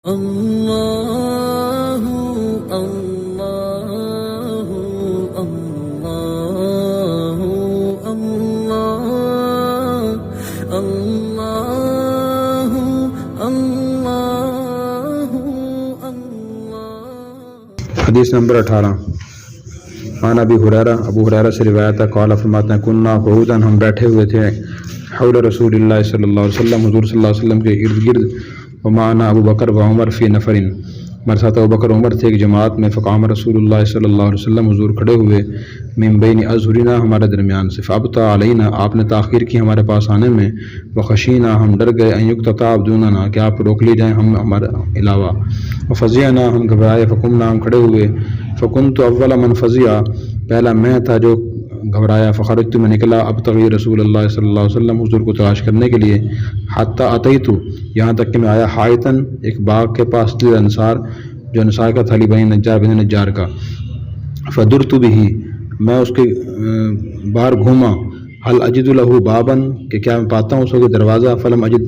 اللہ اللہ اللہ اللہ اللہ اللہ۔ حدیث نمبر 18 عن ابو ہریرہ سے روایت ہے، قال فرماتے ہیں کننا قعوداً، ہم بیٹھے ہوئے تھے حول رسول اللہ صلی اللہ علیہ وسلم، حضور صلی اللہ علیہ وسلم کے ارد گرد، ومعنا ابو بکر و عمر فی نفرن، ہمارے ساتھ ابو بکر عمر تھے ایک جماعت میں، فقام رسول اللہ صلی اللہ علیہ وسلم، حضور کھڑے ہوئے، من بین اظہرنا، ہمارے درمیان سے، فابطا علینا، آپ نے تاخیر کی ہمارے پاس آنے میں، وخشینا، ہم ڈر گئے، ان یقتطع دوننا، کہ آپ روک لی جائیں ہم ہمارے علاوہ، وفزعنا، ہم گھبرائے، فقمنا، ہم کھڑے ہوئے، فکنت اول من فزع، پہلا میں تھا جو گھبرایا، فخرجت، میں نکلا، ابتغی رسول اللہ صلی اللہ علیہ وسلم، حضور کو تلاش کرنے کے لیے، حتی اتیت، یہاں تک کہ میں آیا، حائطن، ایک باغ کے پاس، انصار، جو انصار کا تھا، بنی نجار، بنی نجار کا، فدرت بہ، میں اس کے باہر گھوما، حل اجد لہ بابا، کہ کیا میں پاتا ہوں اس کو دروازہ، فلم اجد،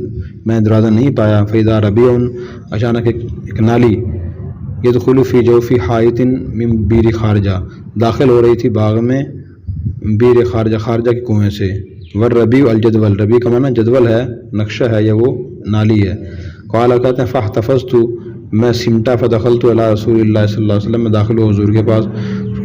میں دروازہ نہیں پایا، فاذا ربیع، اچانک ایک نالی، یدخل فی جوف حائط من بیر خارجہ، داخل ہو رہی تھی باغ میں بیر خارجہ، خارجہ کے کنویں سے، والربیع الجدول، ربیع کا معنی جدول ہے، نقشہ ہے یا وہ نالی ہے، قال، کہتے ہیں فاحتفظت، میں سمٹا، فدخلت علی رسول اللہ صلی اللہ علیہ وسلم، میں داخل ہوا حضور کے پاس،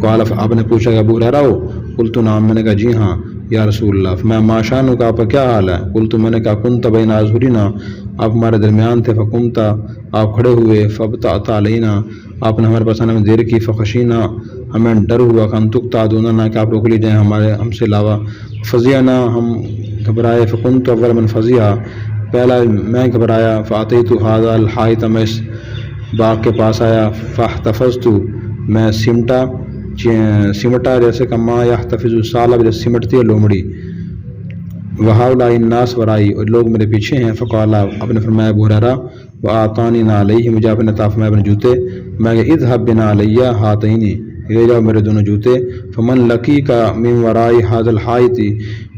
قال، آپ نے پوچھا کہ ابو ہریرہ ہو؟ قلت نعم، میں نے کہا جی ہاں یا رسول اللہ، میں ما شانک، آپ کا کیا حال ہے؟ قلت، میں نے کہا کنت بین اظہرنا، آپ ہمارے درمیان تھے، فقمت، آپ کھڑے ہوئے، فابطأت علینا، آپ نے ہمارے پاس آنے میں دیر کی، فخشینا، ہمیں ڈر ہوا، ان تقطع دوننا، کہ آپ روک لی جائیں ہم سے علاوہ، فزعنا، ہم گھبرائے، فکنت اول من فزع، پہلا میں گھبرایا، فاتیت ھذا الحائط، میں اس باغ کے پاس آیا، فاحتفظت، میں سمٹا، جیسے کہ ما یحتفظ الثعلب، جیسے سمٹتی ہے لومڑی، وہؤلاء الناس ورائی، اور لوگ میرے پیچھے ہیں، فقال، آپ نے فرمایا ابو ہریرہ، واعطانی نعلیہ، مجھے آپ نے عطا فرمایا اپنے جوتے، میں کہ اذهب بنعلی ہاتین، لے جاؤ میرے دونوں جوتے، فمن لقیک من وراء ھذا الحائط،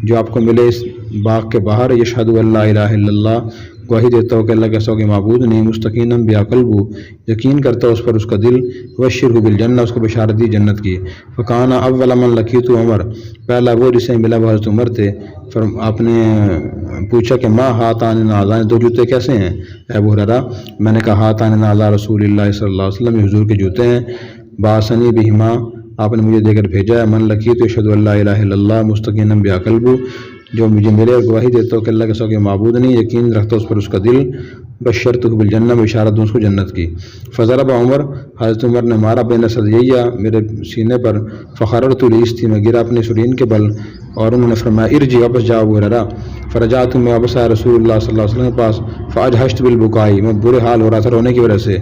جو آپ کو ملے اس باغ کے باہر، یشہد ان لا الہ الا اللہ، گواہی دیتا ہو کہ اللہ کے سوا کوئی معبود نہیں، مستقینا بہا قلبہ، یقین کرتا اس پر اس کا دل، وبشرہ بالجنہ، اس کو بشارت دی جنت کی، فکان اول من لقیت عمر، پہلا وہ جسے ملا وہ حضرت عمر تھے، آپ نے پوچھا کہ ما ہاتان نعلان، دو جوتے کیسے ہیں اے ابو ہریرہ؟ میں نے کہا ہاتان نعلان رسول اللہ صلی اللہ علیہ وسلم، حضور کے جوتے ہیں، بعثنی بہما، آپ نے مجھے دے کر بھیجا ہے، من لقیت یشہد ان لا الہ الا اللہ، مستقینا بہا قلبہ، جو مجھے میرے گواہی دیتا ہو کہ اللہ کے سوا کوئی معبود نہیں، یقین رکھتا اس پر اس کا دل، بشرتہ بالجنہ، بشارت دوں اس کو جنت کی، فضرب عمر، حضرت عمر نے مارا، بین ثدییہ، میرے سینے پر، فخررت لیستی، میں گرا اپنے سرین کے بل، اور انہوں نے فرمایا ارجع، واپس جاؤ ابو ہریرہ، فرجعت، میں واپس آیا رسول اللہ صلی اللہ علیہ وسلم کے پاس، فاجہشت بالبکائی، میں برے حال ہو رہا تھا رونے کی وجہ سے،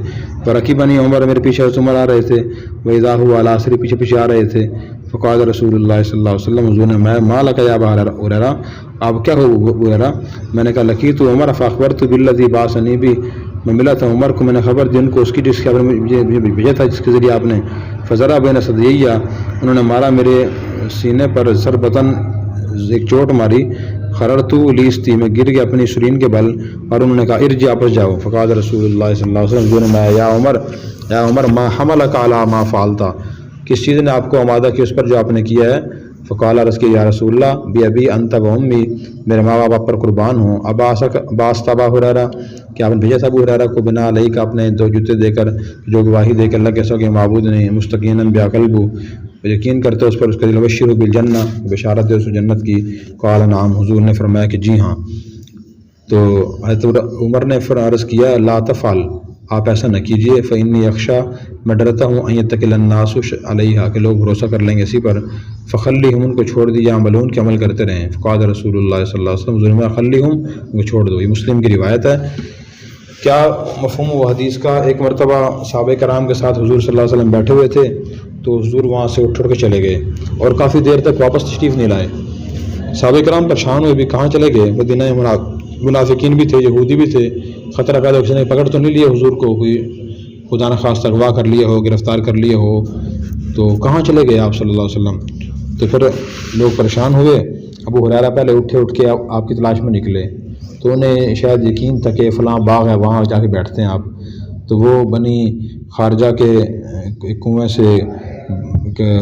فرکبنی عمر، میرے پیچھے حضرت عمر آ رہے تھے، واذا هو علی اثری، پیچھے پیچھے آ رہے تھے، فقال رسول اللہ صلی اللہ علیہ وسلم، حضور نے میں ما لک یا ابا ہریرہ، آپ کیا ہو ابو ہریرہ؟ میں نے کہا لقیت عمر فاخبرت بالذی بعثنی بہ، میں ملا تھا عمر کو، میں نے خبر دی ان کو اس کی جس کے مجھے بھیجا تھا، جس کے ذریعے آپ نے، فضرب بین ثدییہ، انہوں نے مارا میرے سینے پر، ضربتاً، ایک چوٹ ماری، خررت لیستی، میں گر گیا اپنی سرین کے بل، اور انہوں نے کہا ارجع، واپس جاؤ، فقال رسول اللہ صلی اللہ علیہ وسلم، جو نے میں یا عمر ما حملک علی ما فعلت، کس چیز نے آپ کو آمادہ کیا اس پر جو آپ نے کیا ہے؟ فقال، عرض کہ یا رسول اللہ، بی انت و امی، میرے ماں باپ آپ پر قربان ہوں، ابعثت ابا ہریرہ، کہ آپ نے بھیجا تھا ابو ہریرہ کو، بنا علیہ کا، اپنے دو جوتے دے کر، جو گواہی دے کہ اللہ کے سوا کوئی معبود نہیں، مستقینا بہا قلبہ، یقین کرتے اس پر اس کا دل، وبشرہ بالجنہ، بشارت دے اس جنت کی، قال نعم، حضور نے فرمایا کہ جی ہاں، تو حضرت عمر نے عرض کیا لا تفعل، آپ ایسا نہ کیجئے، فإنی اخشی، میں ڈرتا ہوں، ان یتکل الناس علیہا، کہ لوگ بھروسہ کر لیں گے اسی پر، فخلیہم، ان کو چھوڑ دیجیے، عملون، کے عمل کرتے رہیں، فقال رسول اللہ صلی اللہ علیہ وسلم، حضور نے خلیہم، ان کو چھوڑ دو، یہ مسلم کی روایت ہے۔ کیا مفہوم وہ حدیث کا؟ ایک مرتبہ صحابہ کرام کے ساتھ حضور صلی اللہ علیہ وسلم بیٹھے ہوئے تھے، تو حضور وہاں سے اٹھ کے چلے گئے، اور کافی دیر تک واپس تشریف نہیں لائے، صحابہ کرام پریشان ہوئے بھی کہاں چلے گئے، مدینہ منافقین بھی تھے، یہودی بھی تھے، خطرہ پیدا، کسی نے پکڑ تو نہیں لیا حضور کو، کوئی خدا نہ خواستہ اغوا کر لیا ہو، گرفتار کر لیا ہو، تو کہاں چلے گئے آپ صلی اللہ علیہ وسلم؟ تو پھر لوگ پریشان ہوئے، ابو ہریرہ پہلے اٹھ کے آپ کی تلاش میں نکلے، تو انہیں شاید یقین تھا کہ فلاں باغ ہے، وہاں جا کے بیٹھتے ہیں آپ، تو وہ بنی خارجہ کے کنویں سے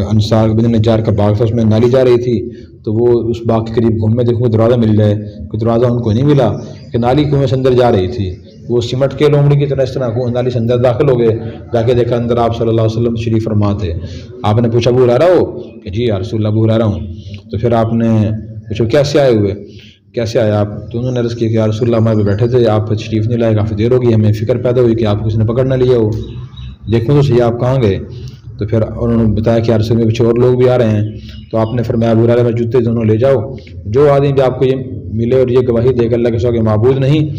انصار بن نجار کا باغ تھا، اس میں نالی جا رہی تھی، تو وہ اس باغ کے قریب گھومے، دیکھو دروازہ مل جائے، کوئی دروازہ ان کو نہیں ملا کہ نالی کنویں سے اندر جا رہی تھی، وہ سمٹ کے لومڑی کی طرح اس طرح نالی سے اندر داخل ہو گئے، جا کے دیکھا اندر آپ صلی اللہ علیہ وسلم تشریف فرما تھے۔ آپ نے پوچھا ابو ہریرہ ہو؟ کہ جی یا رسول اللہ ابو ہریرہ ہوں۔ تو پھر آپ نے پوچھا کیسے آئے ہوئے، کیسے آئے آپ؟ تو انہوں نے عرض کی کہ یا رسول اللہ ہمارے پہ بیٹھے تھے، آپ تشریف نہیں لائے، کافی دیر ہو گئی، ہمیں فکر پیدا ہوئی کہ آپ کو کسی نے پکڑ نہ لیا ہو، دیکھوں تو صحیح آپ کہاں گئے۔ تو پھر انہوں نے بتایا کہ یا رسول اللہ پیچھے اور لوگ بھی آ رہے ہیں، تو آپ نے فرمایا ابو ہریرہ میں جوتے دونوں لے جاؤ، جو آدمی بھی آپ کو یہ ملے اور یہ گواہی دے کہ اللہ کے سوا کوئی معبود نہیں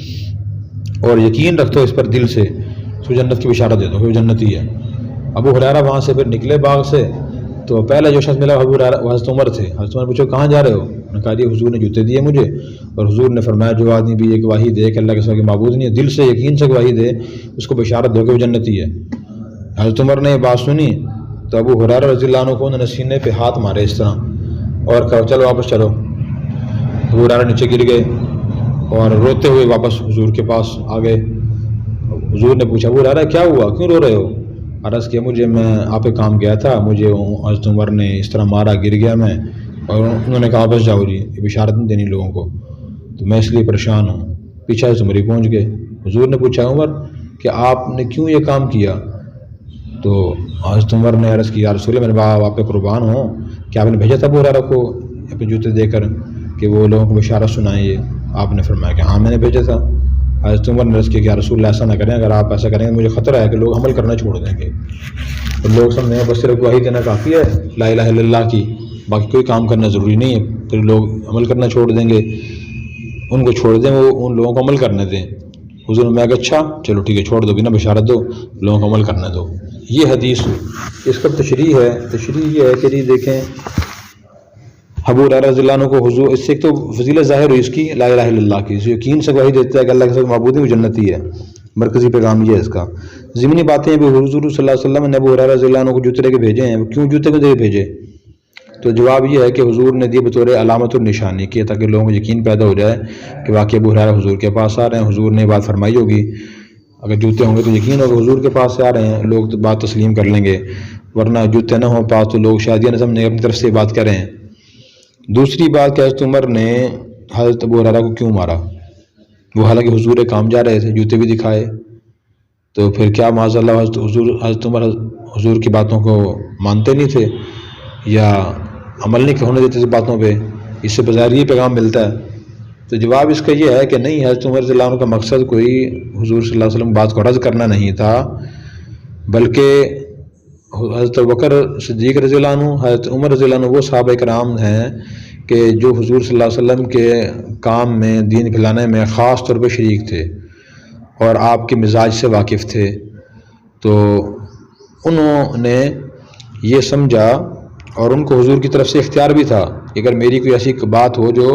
اور یقین رکھو اس پر دل سے، اس کو جنت کی بشارت دے دو کہ وہ جنتی ہے۔ ابو ہریرہ وہاں سے پھر نکلے باغ سے، تو پہلا جو شخص ملا ابو ہریرہ وہ حضرت عمر تھے۔ حضرت عمر پوچھو کہاں جا رہے ہو؟ انہوں نے کہا جی حضور نے جوتے دیے مجھے، اور حضور نے فرمایا جو آدمی بھی یہ گواہی دے کہ اللہ کے سوا کوئی معبود نہیں ہے، دل سے یقین سے گواہی دے، اس کو بشارت دو کہ وہ جنتی ہے۔ حضرت عمر نے یہ بات سنی تو ابو ہریرہ رضی اللہ عنہ کو انہوں نے سینے پہ ہاتھ مارے اس طرح اور کہا چلو واپس چلو۔ ابو ہریرہ نیچے گر گئے اور روتے ہوئے واپس حضور کے پاس آ گئے۔ حضور نے پوچھا ابو ہریرہ کیا ہوا، کیوں رو رہے ہو؟ عرض کیا مجھے میں آپ پہ کام گیا تھا، مجھے حضرت عمر نے اس طرح مارا، گر گیا میں، اور انہوں نے کہا بس جاؤ جی، یہ بشارت نہیں دینی لوگوں کو، تو میں اس لیے پریشان ہوں۔ پیچھے حضرت عمر ہی پہنچ گئے۔ حضور نے پوچھا عمر کہ آپ نے کیوں یہ کام کیا؟ تو حضرت عمر نے عرض کی یا رسول اللہ میرے آپ پہ قربان ہوں کہ آپ نے بھیجا تھا ابو ہریرہ کو اپنے جوتے دے کر کہ وہ لوگوں کو بشارت سنائیں یہ؟ آپ نے فرمایا کہ ہاں میں نے بھیجا تھا۔ حضرت عمر نے عرض کیا کہ یا رسول اللہ ایسا نہ کریں، اگر آپ ایسا کریں گے مجھے خطرہ ہے کہ لوگ عمل کرنا چھوڑ دیں گے، اور لوگ سمجھیں بس صرف گواہی دینا کافی ہے لا الہ الا اللہ کی، باقی کوئی کام کرنا ضروری نہیں ہے، پھر لوگ عمل کرنا چھوڑ دیں گے، ان کو چھوڑ دیں، وہ ان لوگوں کو عمل کرنے دیں۔ حضور نے کہا اچھا چلو ٹھیک ہے چھوڑ دو، بنا بشارت دو، لوگوں کو عمل کرنے دو۔ یہ حدیث اس کا تشریح ہے، تشریح یہ ہے کہ جی دیکھیں ابو ہریرہ رضی اللہ عنہ کو حضور، اس سے ایک تو فضیلت ظاہر ہوئی اس کی لا الہ الا اللہ کی، یقین سے گواہی دیتا ہے کہ اللہ کے ساتھ معبود ہے وہ جنتی ہے، مرکزی پیغام یہ ہے اس کا۔ ضمنی باتیں بھی حضور صلی اللہ علیہ وسلم نے ابو ہریرہ رضی اللہ عنہ کو جوتے دے کے بھیجے ہیں، کیوں جوتے کو دے کے بھیجے؟ تو جواب یہ ہے کہ حضور نے دی بطور علامت النشانی کی، تاکہ لوگوں کو یقین پیدا ہو جائے کہ واقعی ابو ہریرہ حضور کے پاس آ رہے ہیں۔ حضور نے بات فرمائی ہوگی، اگر جوتے ہوں گے تو یقین ہوگا حضور کے پاس سے آ رہے ہیں، لوگ تو بات تسلیم کر لیں گے، ورنہ جوتے نہ ہوں پاس تو لوگ شاید یہ نہ سمجھیں اپنی طرف سے بات کر رہے ہیں۔ دوسری بات کہ حضرت عمر نے حضرت ابو ہریرہ کو کیوں مارا؟ وہ حالانکہ حضور کام جا رہے تھے، جوتے بھی دکھائے، تو پھر کیا معاذ اللہ حضرت عمر حضور کی باتوں کو مانتے نہیں تھے یا عمل نہیں ہونے دیتے تھے باتوں پہ؟ اس سے بظاہر یہ پیغام ملتا ہے۔ تو جواب اس کا یہ ہے کہ نہیں، حضرت عمر رضی اللہ عنہ کا مقصد کوئی حضور صلی اللہ علیہ وسلم بات کو رد کرنا نہیں تھا، بلکہ حضرت ابوبکر صدیق رضی اللہ عنہ، حضرت عمر رضی اللہ عنہ وہ صحابہ کرام ہیں کہ جو حضور صلی اللہ علیہ وسلم کے کام میں، دین پھیلانے میں خاص طور پہ شریک تھے اور آپ کے مزاج سے واقف تھے۔ تو انہوں نے یہ سمجھا اور ان کو حضور کی طرف سے اختیار بھی تھا کہ اگر میری کوئی ایسی بات ہو جو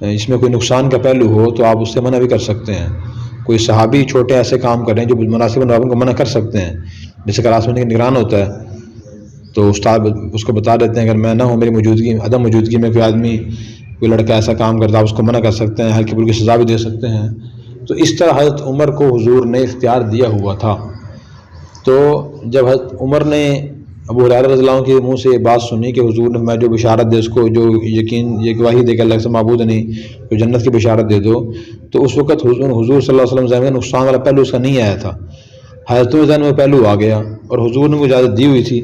اس میں کوئی نقصان کا پہلو ہو تو آپ اس سے منع بھی کر سکتے ہیں۔ کوئی صحابی چھوٹے ایسے کام کریں جو مناسب نہ ہو ان کو منع کر سکتے ہیں، جیسے کلاس میں نگران ہوتا ہے تو استاد اس کو بتا دیتے ہیں اگر میں نہ ہوں، میری موجودگی عدم موجودگی میں کوئی آدمی کوئی لڑکا ایسا کام کرتا ہے اس کو منع کر سکتے ہیں، ہلکی پھلکی سزا بھی دے سکتے ہیں۔ تو اس طرح حضرت عمر کو حضور نے اختیار دیا ہوا تھا۔ تو جب حضرت عمر نے ابو ہریرہ رضی اللہ عنہ کے منہ سے یہ بات سنی کہ حضور نے میں جو بشارت دے اس کو، جو یقین یہ گواہی دے کہ اللہ سے معبود نہیں، جو جنت کی بشارت دے دو، تو اس وقت حضور صلی اللہ علیہ وسلم ذہن میں نقصان والا پہلو اس کا نہیں آیا تھا، حضرت ذہن میں پہلو آ گیا، اور حضور نے وہ اجازت دی ہوئی تھی۔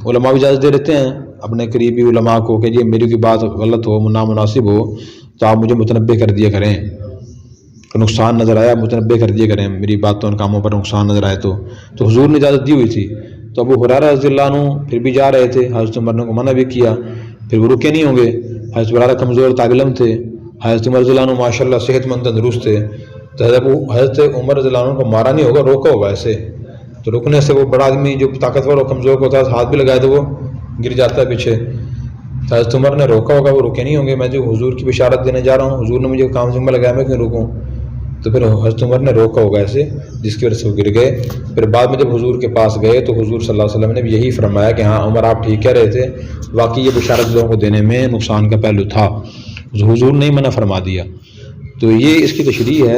علماء بھی اجازت دے دیتے ہیں اپنے قریبی علماء کو کہ یہ میری کوئی بات غلط ہو، نامناسب ہو تو آپ مجھے متنبہ کر دیا کریں، نقصان نظر آیا متنبہ کر دیا کریں، میری باتوں ان کاموں پر نقصان نظر آئے تو حضور نے اجازت دی ہوئی تھی۔ تو ابو ہریرہ رضی اللہ عنہ پھر بھی جا رہے تھے، حضرت عمر نے کو منع بھی کیا، پھر وہ رکے نہیں ہوں گے۔ حضرت ہریرہ کمزور طالب علم تھے، حضرت عمر رضی اللہ عنہ ماشاء اللہ صحت مند تندرست تھے، تو حضرت عمر رضی اللہ عنہ کو مارا نہیں ہوگا، روکا ہوگا ایسے، تو رکنے سے وہ بڑا آدمی جو طاقتور اور کمزور ہوتا ہے ہاتھ بھی لگائے تو وہ گر جاتا ہے پیچھے، حضرت عمر نے روکا ہوگا، وہ رکے نہیں ہوں گے۔ میں جو حضور کی بشارت دینے جا رہا ہوں، حضور نے مجھے کام ذمہ لگایا، میں کیوں رکوں؟ تو پھر حضرت عمر نے روکا ہوگا ایسے، جس کی وجہ سے وہ گر گئے۔ پھر بعد میں جب حضور کے پاس گئے تو حضور صلی اللہ علیہ وسلم نے بھی یہی فرمایا کہ ہاں عمر آپ ٹھیک کہہ رہے تھے، واقعی یہ بشارت لوگوں کو دینے میں نقصان کا پہلو تھا، حضور نے ہی منع فرما دیا۔ تو یہ اس کی تشریح ہے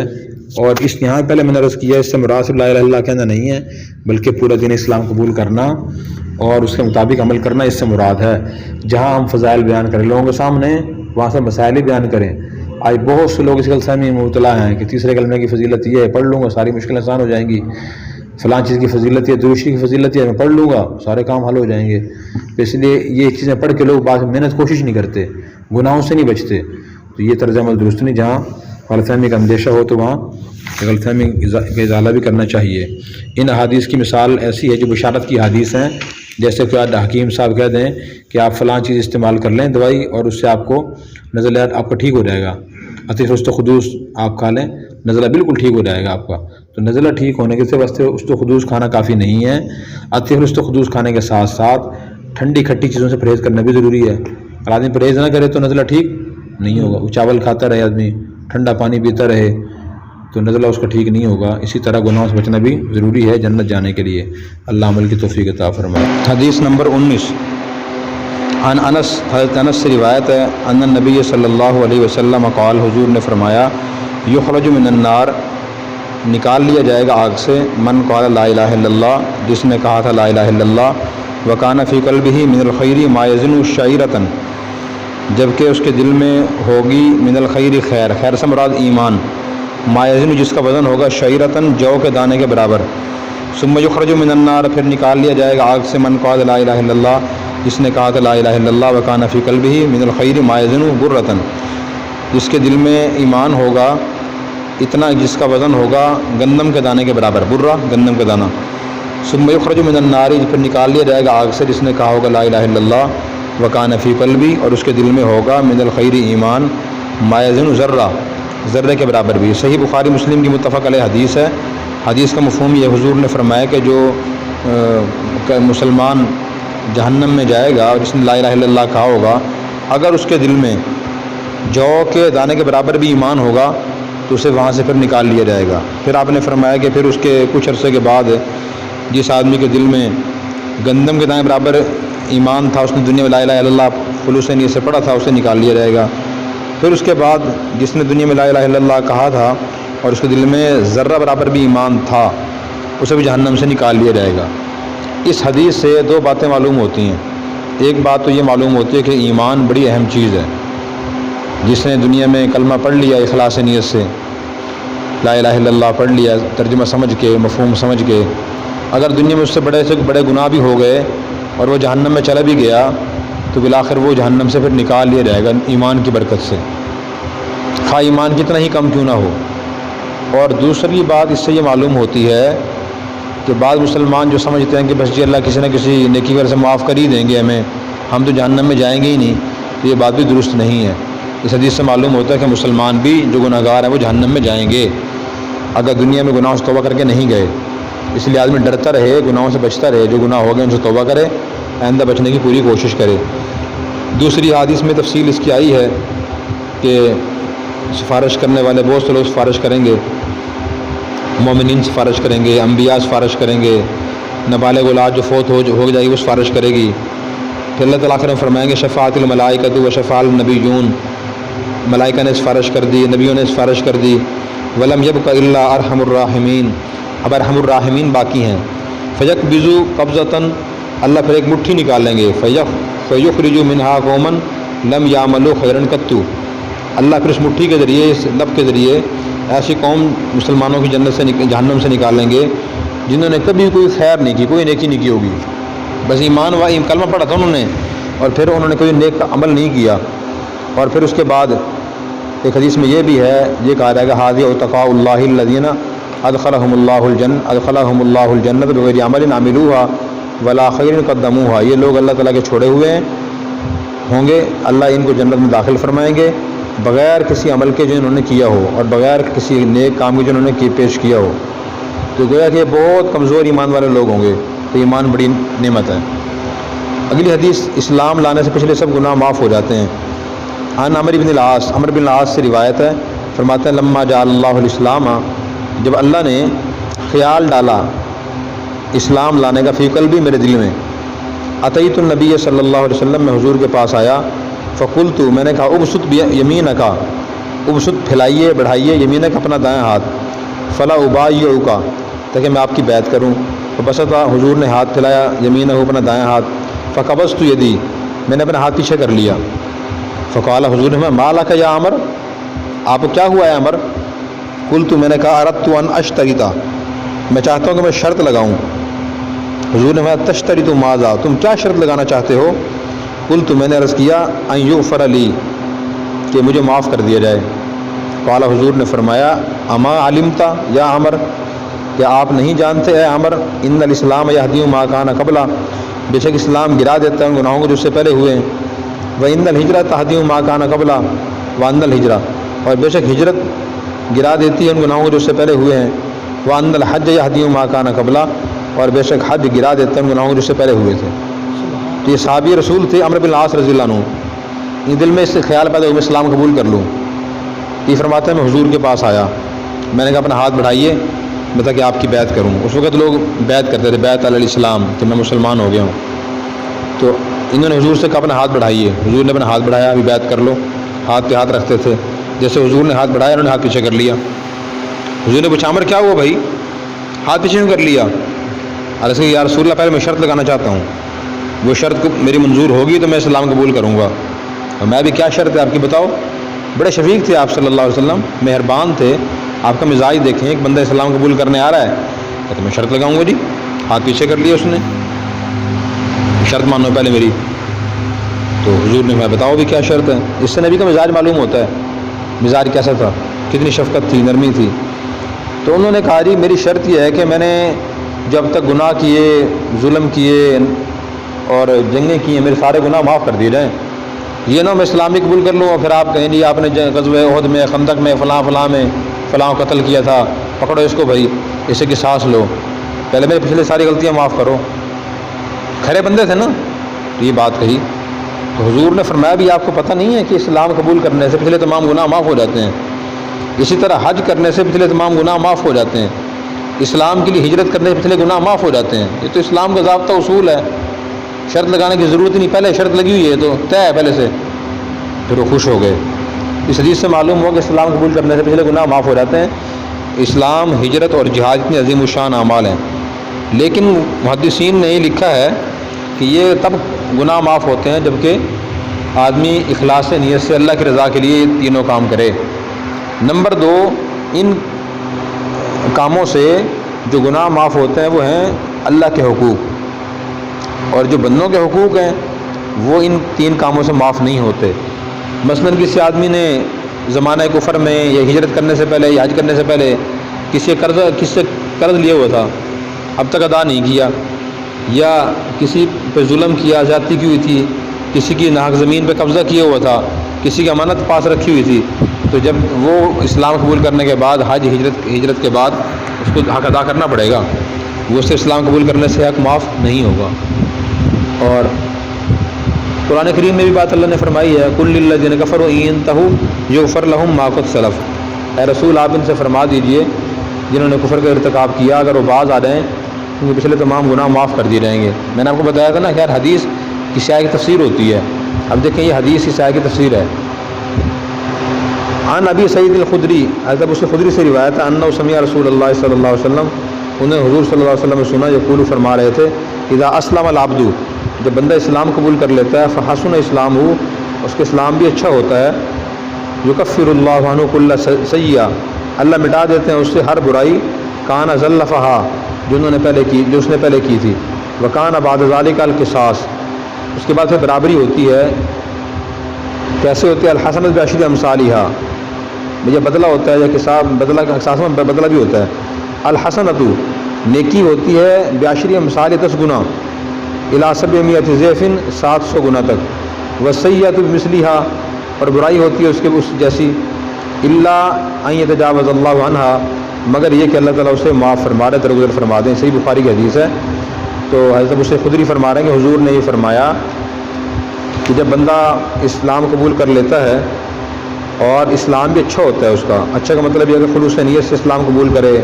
اور یہاں پہلے میں نے عرض کیا اس سے مراد صرف لا الہ الا اللہ کہنا نہیں ہے، بلکہ پورا دین اسلام قبول کرنا اور اس کے مطابق عمل کرنا اس سے مراد ہے۔ جہاں ہم فضائل بیان کریں لوگوں کے سامنے، وہاں سے مسائل ہی بیان کریں۔ آج بہت سے لوگ اس غلط فہمی میں مبتلا ہیں کہ تیسرے کلمے کی فضیلت یہ ہے، پڑھ لوں گا ساری مشکلیں آسان ہو جائیں گی، فلاں چیز کی فضیلت ہے، دوسری کی فضیلت ہے، میں پڑھ لوں گا سارے کام حل ہو جائیں گے۔ تو اس لیے یہ چیزیں پڑھ کے لوگ بعض محنت کوشش نہیں کرتے، گناہوں سے نہیں بچتے، تو یہ طرز عمل درست نہیں۔ جہاں غلط فہمی کا اندیشہ ہو تو وہاں غلط فہمی کا ازالہ بھی کرنا چاہیے۔ ان احادیث کی مثال ایسی ہے جو بشارت کی حدیث ہیں، جیسے کہ آج حکیم صاحب کہہ دیں کہ آپ فلاں چیز استعمال کر لیں دوائی اور اس سے آپ کو نزلہ آپ کا ٹھیک ہو جائے گا، عطیف رست آپ کھا لیں نزلہ بالکل ٹھیک ہو جائے گا آپ کا۔ تو نزلہ ٹھیک ہونے کے واسطے استخدوس کھانا کافی نہیں ہے، عطیف رست کھانے کے ساتھ ساتھ ٹھنڈی کھٹی چیزوں سے پرہیز کرنا بھی ضروری ہے۔ اگر آدمی پرہیز نہ کرے تو نزلہ ٹھیک نہیں ہوگا۔ وہ چاول کھاتا رہے آدمی، ٹھنڈا پانی پیتا رہے تو نزلہ اس کا ٹھیک نہیں ہوگا۔ اسی طرح گناہوں سے بچنا بھی ضروری ہے جنت جانے کے لیے۔ اللہ عمل کی توفیق عطا فرمائے۔ حدیث نمبر 19 عن انس، حضرت انس سے روایت ہے ان النبی صلی اللہ علیہ وسلم قال، حضور نے فرمایا یخرج من النار، نکال لیا جائے گا آگ سے، من قال لا الہ الا اللہ، جس نے کہا تھا لا الہ الا اللہ، وکان فی قلبہ من الخیر ما یظن شعیرۃ، جبکہ اس کے دل میں ہوگی من الخیر خیر، خیر سے مراد ایمان، ما یظن جس کا وزن ہوگا شعیرۃ جو کے دانے کے برابر، ثم یخرج من النار، پھر نکال لیا جائے گا آگ سے، من قال لا الہ الا اللہ، جس نے کہا تھا لا الہ الا اللہ، وکان فی قلبہ من الخیر ما یظن برۃ، جس کے دل میں ایمان ہوگا اتنا جس کا وزن ہوگا گندم کے دانے کے برابر، برہ گندم کا دانہ، ثم یخرج من النار، پھر نکال لیا جائے گا آگ سے، جس نے کہا ہوگا لا الہ الا اللہ، وکان فی قلبی، اور اس کے دل میں ہوگا من الخیر ایمان، ما یظن ذرہ، ذرے کے برابر بھی۔ صحیح بخاری مسلم کی متفق علیہ حدیث ہے۔ حدیث کا مفہوم یہ حضور نے فرمایا کہ جو مسلمان جہنم میں جائے گا اور جس نے لا الہ الا اللہ کہا ہوگا، اگر اس کے دل میں جو کے دانے کے برابر بھی ایمان ہوگا تو اسے وہاں سے پھر نکال لیا جائے گا۔ پھر آپ نے فرمایا کہ پھر اس کے کچھ عرصے کے بعد جس آدمی کے دل میں گندم کے دانے برابر ایمان تھا، اس نے دنیا میں لا الہ الا اللہ خلوص نیت سے پڑھا تھا، اسے نکال لیا جائے گا۔ پھر اس کے بعد جس نے دنیا میں لا الہ الا اللہ کہا تھا اور اس کے دل میں ذرہ برابر بھی ایمان تھا، اسے بھی جہنم سے نکال لیا جائے گا۔ اس حدیث سے دو باتیں معلوم ہوتی ہیں۔ ایک بات تو یہ معلوم ہوتی ہے کہ ایمان بڑی اہم چیز ہے۔ جس نے دنیا میں کلمہ پڑھ لیا اخلاص نیت سے، لا الہ الا اللہ پڑھ لیا ترجمہ سمجھ کے، مفہوم سمجھ کے، اگر دنیا میں اس سے بڑے گناہ بھی ہو گئے اور وہ جہنم میں چلا بھی گیا تو بالآخر وہ جہنم سے پھر نکال لیا جائے گا ایمان کی برکت سے، خواہ ایمان کتنا ہی کم کیوں نہ ہو۔ اور دوسری بات اس سے یہ معلوم ہوتی ہے کہ بعض مسلمان جو سمجھتے ہیں کہ بس جی اللہ کسی نہ کسی نیکی وجہ سے معاف کر ہی دیں گے ہمیں، ہم تو جہنم میں جائیں گے ہی نہیں، تو یہ بات بھی درست نہیں ہے۔ اس حدیث سے معلوم ہوتا ہے کہ مسلمان بھی جو گناہ گار ہیں وہ جہنم میں جائیں گے اگر دنیا میں گناہوں سے توبہ کر کے نہیں گئے۔ اس لیے آدمی ڈرتا رہے، گناہوں سے بچتا رہے، جو گناہ ہو گئے ان سے توبہ کرے، آئندہ بچنے کی پوری کوشش کرے۔ دوسری حدیث میں تفصیل اس کی آئی ہے کہ سفارش کرنے والے بہت سے لوگ سفارش کریں گے، مومنین سفارش کریں گے، انبیاء سفارش کریں گے، نابالغ اولاد جو فوت ہو جائے گی وہ سفارش کرے گی۔ پھر اللہ تعالیٰ آخر میں فرمائیں گے شفاعت الملائکۃ و شفاعت النبیون، ملائکہ نے سفارش کر دی، نبیوں نے سفارش کر دی، ولم یبق الا ارحم الراحمین، اب ارحم الراحمین باقی ہیں۔ فیقبضوا قبضۃ، اللہ پھر ایک مٹھی نکال لیں گے، فیخرج منہا قوما لم یعملوا خیرا قط، اللہ پھر اس مٹھی کے ذریعے، اس لب کے ذریعے ایسی قوم مسلمانوں کی جنت سے جہنم سے نکال لیں گے جنہوں نے کبھی کوئی خیر نہیں کی، کوئی نیکی نہیں کی ہوگی، بس ایمان و کلمہ پڑھا تھا انہوں نے اور پھر انہوں نے کوئی نیک عمل نہیں کیا۔ اور پھر اس کے بعد ایک حدیث میں یہ بھی ہے، یہ کہا جائے گا ھذا اتقاء اللہ الذین ادخلهم اللہ الجنۃ بغیر عمل عملوها ولا خیر قدموها، یہ لوگ اللہ تعالیٰ کے چھوڑے ہوئے ہیں ہوں گے، اللہ ان کو جنت میں داخل فرمائیں گے بغیر کسی عمل کے جو انہوں نے کیا ہو اور بغیر کسی نیک کام کے جو انہوں نے پیش کیا ہو۔ تو گویا کہ بہت کمزور ایمان والے لوگ ہوں گے، تو ایمان بڑی نعمت ہے۔ اگلی حدیث، اسلام لانے سے پچھلے سب گناہ معاف ہو جاتے ہیں۔ عن عمرو بن العاص سے روایت ہے، فرماتے ہیں لما جعل اللہ الاسلام، جب اللہ نے خیال ڈالا اسلام لانے کا، فی قلبی میرے دل میں، اتیت النبی صلی اللہ علیہ وسلم، میں حضور کے پاس آیا، فقلت، میں نے کہا ابسط یمینک، ابسط پھیلائیے بڑھائیے، یمینک اپنا دائیں ہاتھ، فلا ابایعک، تاکہ میں آپ کی بیعت کروں۔ فبسطا، حضور نے ہاتھ پھیلایا، یمینہ، اپنا دایاں ہاتھ، فقبضت یدی، میں نے اپنا ہاتھ پیچھے کر لیا۔ فقال، حضور نے ما لک یا عمر، آپ کو کیا ہوا ہے عمر؟ قلت، میں نے کہا اردت ان اشترط، میں چاہتا ہوں کہ میں شرط لگاؤں۔ حضور نے فرمایا تشترط ماذا، تم کیا شرط لگانا چاہتے ہو؟ قلت، میں نے عرض کیا ان یغفر لی، کہ مجھے معاف کر دیا جائے۔ قال، حضور نے فرمایا اما علمت یا عمر، کہ آپ نہیں جانتے اے عمر، ان الاسلام یہدی ما کان قبلہ، بے شک اسلام گرا دیتا ہے ان گناہوں کو جو اس سے پہلے ہوئے ہیں۔ وان الہجرۃ تہدی ما کان قبلہ وان الہجرہ، اور بے شک ہجرت گرا دیتی ہے ان گناہوں کو جو اس سے پہلے ہوئے ہیں۔ وان الحج یہدی ما کان قبلہ، اور بے شک حج گرا دیتا ہے ان گناہوں کو جو اس سے پہلے ہوئے تھے۔ تو یہ صحابی رسول تھے عمرو بن العاص رضی اللہ عنہ، ان دل میں اس سے خیال پیدا ہوا میں اسلام قبول کر لوں۔ یہ فرماتے ہیں میں حضور کے پاس آیا، میں نے کہا اپنا ہاتھ بڑھائیے میں تاکہ آپ کی بیعت کروں۔ اس وقت لوگ بیعت کرتے تھے، بیعت علی الاسلام، کہ میں مسلمان ہو گیا ہوں۔ تو انہوں نے حضور سے کہا اپنا ہاتھ بڑھائیے، حضور نے اپنا ہاتھ بڑھایا، ابھی بیعت کر لو، ہاتھ پہ ہاتھ رکھتے تھے، جیسے حضور نے ہاتھ بڑھایا انہوں نے ہاتھ پیچھے کر لیا۔ حضور نے پوچھا عمر کیا ہوا بھائی، ہاتھ پیچھے کیوں کر لیا؟ عرض کہ یا رسول اللہ پہلے میں شرط لگانا چاہتا ہوں، وہ شرط کو میری منظور ہوگی تو میں اسلام قبول کروں گا۔ اور میں بھی کیا شرط ہے آپ کی بتاؤ؟ بڑے شفیق تھے آپ صلی اللہ علیہ وسلم، مہربان تھے، آپ کا مزاج دیکھیں، ایک بندہ اسلام قبول کرنے آ رہا ہے تو میں شرط لگاؤں گا جی، ہاتھ پیچھے کر لیا اس نے، شرط مانو پہلے میری۔ تو حضور نے میں بتاؤ بھی کیا شرط ہے؟ اس سے نبی کا مزاج معلوم ہوتا ہے، مزاج کیسا تھا، کتنی شفقت تھی، نرمی تھی۔ تو انہوں نے کہا جی میری شرط یہ ہے کہ میں نے جب تک گناہ کیے، ظلم کیے اور جنگیں کی ہیں، میرے سارے گناہ معاف کر دیے جائیں، یہ نہ میں اسلامی قبول کر لوں اور پھر آپ کہیں جی آپ نے غزوہ احد میں، خندق میں، فلاں فلاں میں فلاں قتل کیا تھا، پکڑو اس کو بھائی، اسے کی سانس لو، پہلے میرے پچھلے ساری غلطیاں معاف کرو۔ کھڑے بندے تھے نا، تو یہ بات کہی۔ تو حضور نے فرمایا بھی آپ کو پتہ نہیں ہے کہ اسلام قبول کرنے سے پچھلے تمام گناہ معاف ہو جاتے ہیں، اسی طرح حج کرنے سے پچھلے تمام گناہ معاف ہو جاتے ہیں، اسلام کے لیے ہجرت کرنے سے پچھلے گناہ معاف ہو جاتے ہیں۔ یہ تو اسلام کا ضابطہ اصول ہے، شرط لگانے کی ضرورت نہیں، پہلے شرط لگی ہوئی ہے تو طے ہے پہلے سے۔ پھر وہ خوش ہو گئے۔ اس حدیث سے معلوم ہوا کہ اسلام قبول کرنے سے پچھلے گناہ معاف ہو جاتے ہیں۔ اسلام، ہجرت اور جہاد اتنے عظیم الشان اعمال ہیں، لیکن محدثین نے یہ لکھا ہے کہ یہ تب گناہ معاف ہوتے ہیں جبکہ آدمی اخلاص نیت سے اللہ کی رضا کے لیے یہ تینوں کام کرے۔ نمبر 2، ان کاموں سے جو گناہ معاف ہوتے ہیں وہ ہیں اللہ کے حقوق، اور جو بندوں کے حقوق ہیں وہ ان 3 کاموں سے معاف نہیں ہوتے۔ مثلاً کسی آدمی نے زمانہ کفر میں یا ہجرت کرنے سے پہلے یا حج کرنے سے پہلے کسی سے قرض لیا ہوا تھا، اب تک ادا نہیں کیا، یا کسی پہ ظلم کیا، زیادتی کی ہوئی تھی، کسی کی ناحق زمین پہ قبضہ کیا ہوا تھا، کسی کی امانت پاس رکھی ہوئی تھی، تو جب وہ اسلام قبول کرنے کے بعد حج ہجرت کے بعد اس کو حق ادا کرنا پڑے گا، وہ سے اسلام قبول کرنے سے حق معاف نہیں ہوگا۔ اور قرآن کریم میں بھی بات اللہ نے فرمائی ہے قل للذین کفروا ان ینتہوا یغفر لہم ما قد سلف، اے رسول آپ ان سے فرما دیجئے جنہوں نے کفر کا ارتکاب کیا اگر وہ باز آ جائیں ان کے پچھلے تمام گناہ معاف کر دیے جائیں گے۔ میں نے آپ کو بتایا تھا نا کہ ہر حدیث کی شائع کی تفسیر ہوتی ہے، اب دیکھیں یہ حدیث کی شائع کی تفسیر ہے۔ عن ابی سعید الخدری، حضرت ابو سعید خدری سے روایت ہے انہ سمع رسول اللہ صلی اللہ علیہ وسلم، انہیں حضور صلی اللہ علیہ وسلم نے سنا یقول فرما رہے تھے اذا اسلم العبد، جب بندہ اسلام قبول کر لیتا ہے فحسن اسلام ہو، اس کے اسلام بھی اچھا ہوتا ہے، یکفر اللہ عنہ کل سیئہ، اللہ مٹا دیتے ہیں اس سے ہر برائی، کان زلفہا جو اس نے پہلے کی تھی، وکان بعد ذالک القصاص، اس کے بعد پھر برابری ہوتی ہے۔ کیسے ہوتی ہے؟ الحسنۃ بعشر امثالھا، یہ بدلہ ہوتا ہے یا قصاص، بدلہ کا قصاص میں بدلہ بھی ہوتا ہے۔ الحسنۃ نیکی ہوتی ہے بعشر امثال 10 گنا، الی 700 ضعف 700 گنا تک، والسیئۃ بمثلھا اور برائی ہوتی ہے اس جیسی، الا ان یتجاوز اللہ عنہا مگر یہ کہ اللہ تعالیٰ اسے معاف فرما دے، درگزر فرما دیں۔ صحیح بخاری کی حدیث ہے۔ تو حضرت ابو سعید خدری فرما رہے ہیں کہ حضور نے یہ فرمایا کہ جب بندہ اسلام قبول کر لیتا ہے اور اسلام بھی اچھا ہوتا ہے اس کا، اچھا کا مطلب یہ کہ خلوص نیت سے اسلام قبول کرے،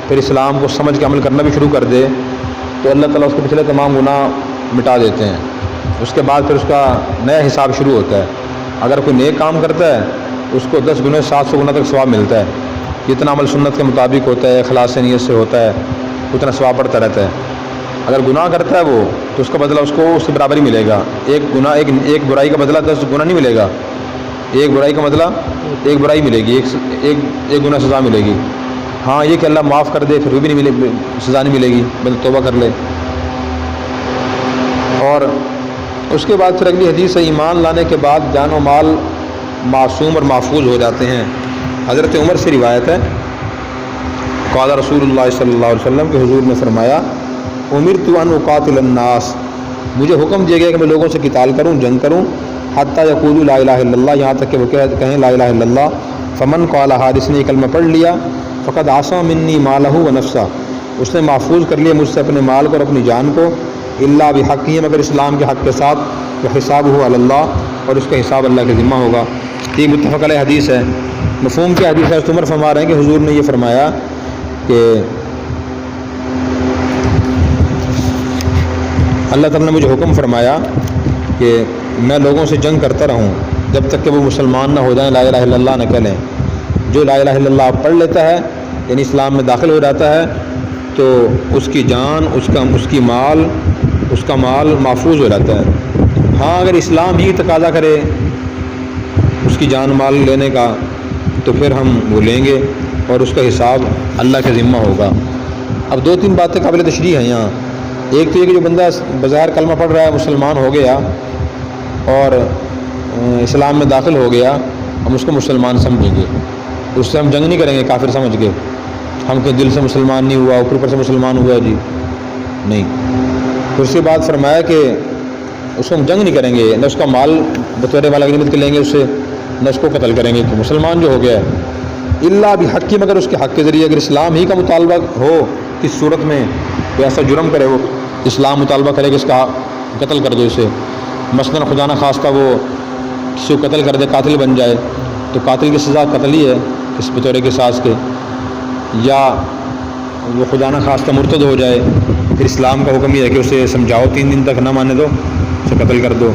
پھر اسلام کو سمجھ کے عمل کرنا بھی شروع کر دے، تو اللہ تعالیٰ اس کے پچھلے تمام گناہ مٹا دیتے ہیں۔ اس کے بعد پھر اس کا نیا حساب شروع ہوتا ہے۔ اگر کوئی نیک کام کرتا ہے اس کو 10 گنے 700 گنا تک ثواب ملتا ہے، جتنا عمل سنت کے مطابق ہوتا ہے، اخلاص نیت سے ہوتا ہے، اتنا ثواب بڑھتا رہتا ہے۔ اگر گناہ کرتا ہے وہ تو اس کا بدلہ اس کو اس سے برابر ہی ملے گا۔ ایک برائی کا بدلہ 10 گنا نہیں ملے گا، ایک برائی کا بدلہ ایک برائی ملے گی، ایک گنا سزا ملے گی۔ ہاں یہ کہ اللہ معاف کر دے پھر بھی نہیں ملے، سزا نہیں ملے گی، بلکہ توبہ کر لے۔ اور اس کے بعد پھر اگلی حدیث ہے، ایمان لانے کے بعد جان و مال معصوم اور محفوظ ہو جاتے ہیں۔ حضرت عمر سے روایت ہے، قال رسول اللہ صلی اللہ علیہ وسلم کہ حضور نے فرمایا، امرت ان اقاتل الناس، مجھے حکم دیا گیا کہ میں لوگوں سے قتال کروں، جنگ کروں، حتی یقولوا لا الہ الا اللہ، یہاں تک کہ وہ کہیں لا الہ الا اللہ۔ فمن قالها، جس نے یہ کلمہ پڑھ لیا، فقد عصم منی مالہ و نفسہ، اس نے محفوظ کر لیا مجھ سے اپنے مال کو اور اپنی جان کو، الا بحقہ، مگر اسلام کے حق کے ساتھ، وحسابہ علی اللہ، اور اس کا حساب اللہ کے ذمہ ہوگا۔ یہ متفق علیہ حدیث ہے۔ مفہوم کی حدیث ہے، عمر فرما رہے ہیں کہ حضور نے یہ فرمایا کہ اللہ تعالیٰ نے مجھے حکم فرمایا کہ میں لوگوں سے جنگ کرتا رہوں جب تک کہ وہ مسلمان نہ ہو جائیں، لا الہ الا اللہ نہ کہہ لیں۔ جو لا الہ الا اللہ پڑھ لیتا ہے یعنی اسلام میں داخل ہو جاتا ہے تو اس کی جان، اس کا مال محفوظ ہو جاتا ہے۔ ہاں اگر اسلام ہی تقاضا کرے اس کی جان مال لینے کا تو پھر ہم وہ لیں گے اور اس کا حساب اللہ کے ذمہ ہوگا۔ اب 2-3 باتیں قابل تشریح ہیں یہاں۔ ایک تو یہ کہ جو بندہ بظاہر کلمہ پڑھ رہا ہے، مسلمان ہو گیا اور اسلام میں داخل ہو گیا، ہم اس کو مسلمان سمجھیں گے، اس سے ہم جنگ نہیں کریں گے کافر سمجھ کے، ہم کہ دل سے مسلمان نہیں ہوا، اوپر سے مسلمان ہوا جی نہیں۔ پھر اس کے بعد فرمایا کہ اس کو ہم جنگ نہیں کریں گے، نہ اس کا مال بطور والا غنیمت کے لیں گے اس سے، نہ اس کو قتل کریں گے کہ مسلمان جو ہو گیا ہے، الا بحق، مگر اس کے حق کے ذریعے۔ اگر اسلام ہی کا مطالبہ ہو کس صورت میں کوئی ایسا جرم کرے، وہ اسلام مطالبہ کرے کہ اس کا قتل کر دو اسے، مثلاً خدا نہ خواستہ وہ کسی کو قتل کر دے، قاتل بن جائے، تو قاتل کی سزا قتل ہی ہے اس بطور قصاص کے، یا وہ خدا نہ خواستہ مرتد ہو جائے، پھر اسلام کا حکم یہ ہے کہ اسے سمجھاؤ 3 دن تک، نہ مانے دو اسے قتل کر دو۔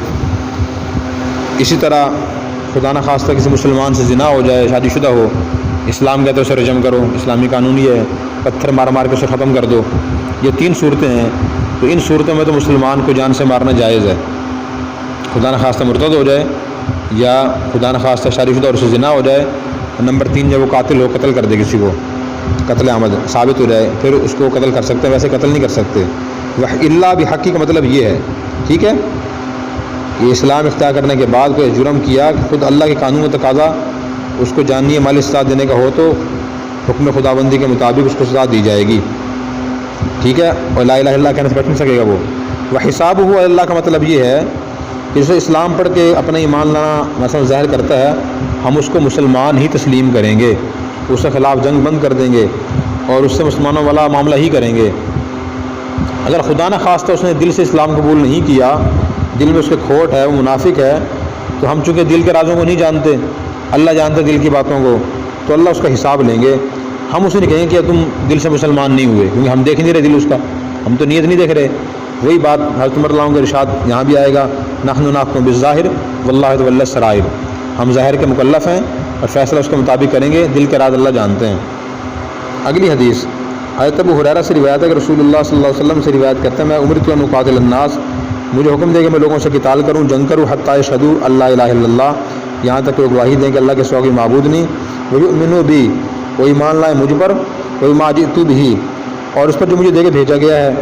اسی طرح خدا نہ خواستہ کسی مسلمان سے زنا ہو جائے، شادی شدہ ہو، اسلام کہتے ہیں اسے رجم کرو، اسلامی قانون یہ ہے، پتھر مار مار کے اسے ختم کر دو۔ یہ 3 صورتیں ہیں، تو ان صورتوں میں تو مسلمان کو جان سے مارنا جائز ہے، خدا نہ خواستہ مرتد ہو جائے یا خدا نہ خواستہ شادی شدہ اور اسے زنا ہو جائے، اور نمبر 3 جب وہ قاتل ہو، قتل کر دے کسی کو، قتل عمد ثابت ہو جائے، پھر اس کو قتل کر سکتے ہیں، ویسے قتل نہیں کر سکتے۔ الا بحق کا مطلب یہ ہے، ٹھیک ہے، یہ اسلام اختیار کرنے کے بعد کوئی جرم کیا، خود اللہ کے قانون و تقاضا اس کو جانی مال استاد دینے کا ہو تو حکم خداوندی کے مطابق اس کو سزا دی جائے گی، ٹھیک ہے، اور لا الہ الا اللہ کہنے سے بچ نہیں سکے گا وہ۔ وحسابہ علی اللہ کا مطلب یہ ہے کہ جسے اسلام پڑھ کے اپنا ایمان لانا مثلا ظاہر کرتا ہے، ہم اس کو مسلمان ہی تسلیم کریں گے، اس کے خلاف جنگ بند کر دیں گے اور اس سے مسلمانوں والا معاملہ ہی کریں گے۔ اگر خدا نہ خواستہ اس نے دل سے اسلام قبول نہیں کیا، دل میں اس کے کھوٹ ہے، وہ منافق ہے، تو ہم چونکہ دل کے رازوں کو نہیں جانتے، اللہ جانتے دل کی باتوں کو، تو اللہ اس کا حساب لیں گے۔ ہم اسے نہیں کہیں گے کہ تم دل سے مسلمان نہیں ہوئے، کیونکہ ہم دیکھ نہیں رہے دل اس کا، ہم تو نیت نہیں دیکھ رہے۔ وہی بات حضرت عمر رضی اللہ عنہ کا ارشاد یہاں بھی آئے گا، نحن نحکم بالظاہر واللہ یتولی السرائر، ہم ظاہر کے مکلف ہیں اور فیصلہ اس کے مطابق کریں گے، دل کے راز اللہ جانتے ہیں۔ اگلی حدیث حضرت ابو ہریرہ سے روایت ہے کہ رسول اللہ صلی اللہ علیہ وسلم سے روایت کرتے ہیں، میں امرت ان اقاتل الناس، مجھے حکم دے کہ میں لوگوں سے قتال کروں، جنگ کروں، حتی یشہدوا اللہ الہ الا اللہ، یہاں تک کہ وہ گواہی دیں کہ اللہ کے سوا کوئی معبود نہیں، ویؤمنوا بی، وہ ایمان لائے مجھ پر، وبما جئت بہ، اور اس پر جو مجھے دے کے بھیجا گیا ہے،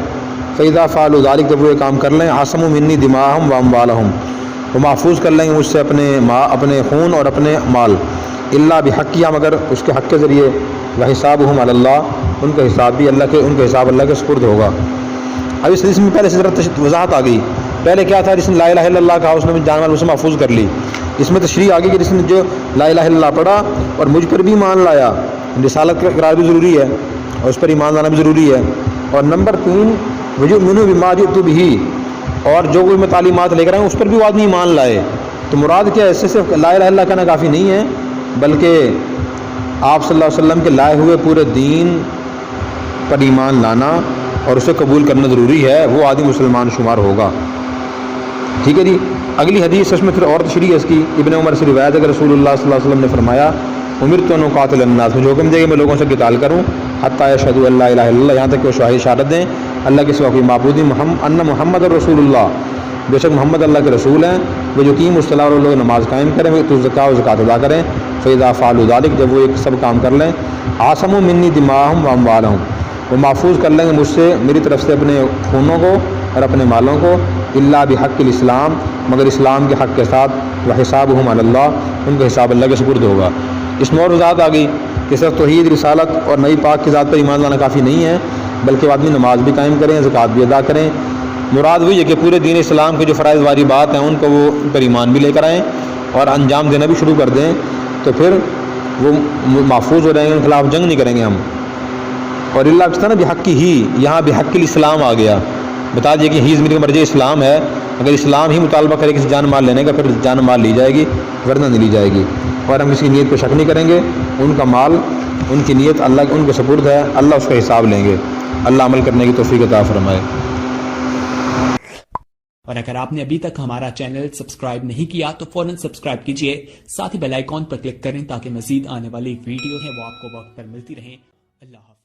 فإذا فعلوا ذلك، جب وہ یہ کام کر لیں، عصموا منی دماءهم واموالهم، وہ محفوظ کر لیں گے مجھ سے اپنے خون اور اپنے مال، الا بحقیہ، مگر اس کے حق کے ذریعے، وحسابهم علی اللہ، ان کا حساب بھی اللہ کے، ان کا حساب اللہ کے سپرد ہوگا۔ اب اس حدیث میں پہلے سے ذرا وضاحت آ گئی، پہلے کیا تھا، جس نے لا الہ الا اللہ کہا اس نے جان مال اسے محفوظ کر لی، اس میں تشریح آ گئی کہ جس نے جو لا الہ الا اللہ پڑھا اور مجھ پر بھی ایمان لایا، رسالت کا اقرار بھی ضروری ہے اور اس پر ایمان لانا بھی ضروری ہے، اور نمبر 3 ویؤمنوا بما جئت بہ، اور جو کوئی میں تعلیمات لے کر آئے اس پر بھی وہ آدمی ایمان لائے۔ تو مراد کیا ہے، اس سے صرف لا الہ الا اللہ کہنا کافی نہیں ہے، بلکہ آپ صلی اللہ علیہ وسلم کے لائے ہوئے پورے دین پر ایمان لانا اور اسے قبول کرنا ضروری ہے، وہ آدمی مسلمان شمار ہوگا، ٹھیک ہے جی۔ اگلی حدیث اس میں پھر اور تشریح ہے اس کی، ابن عمر سے روایت ہے کہ رسول اللہ صلی اللہ علیہ وسلم نے فرمایا، امرت ان اقاتل الناس، مجھے حکم دیا کہ میں لوگوں سے قتال کروں، حتی یشہدوا ان لا الہ الا اللہ، یہاں تک کہ وہ شہادت دیں اللہ کے سوا کوئی معبود نہیں، ان محمد رسول اللہ، بے شک محمد اللہ کے رسول ہیں، وہ یقیم الصلاۃ، اور لوگ نماز قائم کریں، تو زکوٰۃ و زکوٰۃ ادا کریں، فاذا فعلوا ذلک، جب وہ ایک سب کام کر لیں، عاصموا منی دماءہم و اموالہم، وہ محفوظ کر لیں گے مجھ سے، میری طرف سے اپنے خونوں کو اور اپنے مالوں کو، الا بحق الاسلام، مگر اسلام کے حق کے ساتھ، وحسابہم علی اللہ، ان کا حساب اللہ کے سپرد ہوگا۔ اس میں اور وضاحت آ گئی کہ صرف توحید، رسالت اور نبی پاک کی ذات پر ایمان لانا کافی نہیں ہے، بلکہ وہ آدمی نماز بھی قائم کریں، زکوٰۃ بھی ادا کریں۔ مراد وہی ہے کہ پورے دین اسلام کے جو فرائض واجبات ہیں ان کو وہ ان پر ایمان بھی لے کر آئیں اور انجام دینا بھی شروع کر دیں، تو پھر وہ محفوظ ہو جائیں گے، ان کے خلاف جنگ نہیں کریں گے ہم۔ اور اللہ کس طرح بحق ہی، یہاں بحق الاسلام آ گیا، بتا دیے کہ ہی ضمیر کا مرجع اسلام ہے، اگر اسلام ہی مطالبہ کرے کسی جان مال لینے کا، پھر جان مال لی جائے گی، ورنہ نہیں لی جائے گی، اور ہم کسی کی نیت پہ شک نہیں کریں گے، ان کا مال، ان کی نیت اللہ ان کے سپرد ہے، اللہ اس کا حساب لیں گے۔ اللہ عمل کرنے کی توفیق عطا فرمائے۔ اور اگر آپ نے ابھی تک ہمارا چینل سبسکرائب نہیں کیا تو فوراً سبسکرائب کیجئے، ساتھ ہی بیل آئیکن پر کلک کریں تاکہ مزید آنے والی ویڈیو ہے وہ آپ کو وقت پر ملتی رہیں۔ اللہ حافظ۔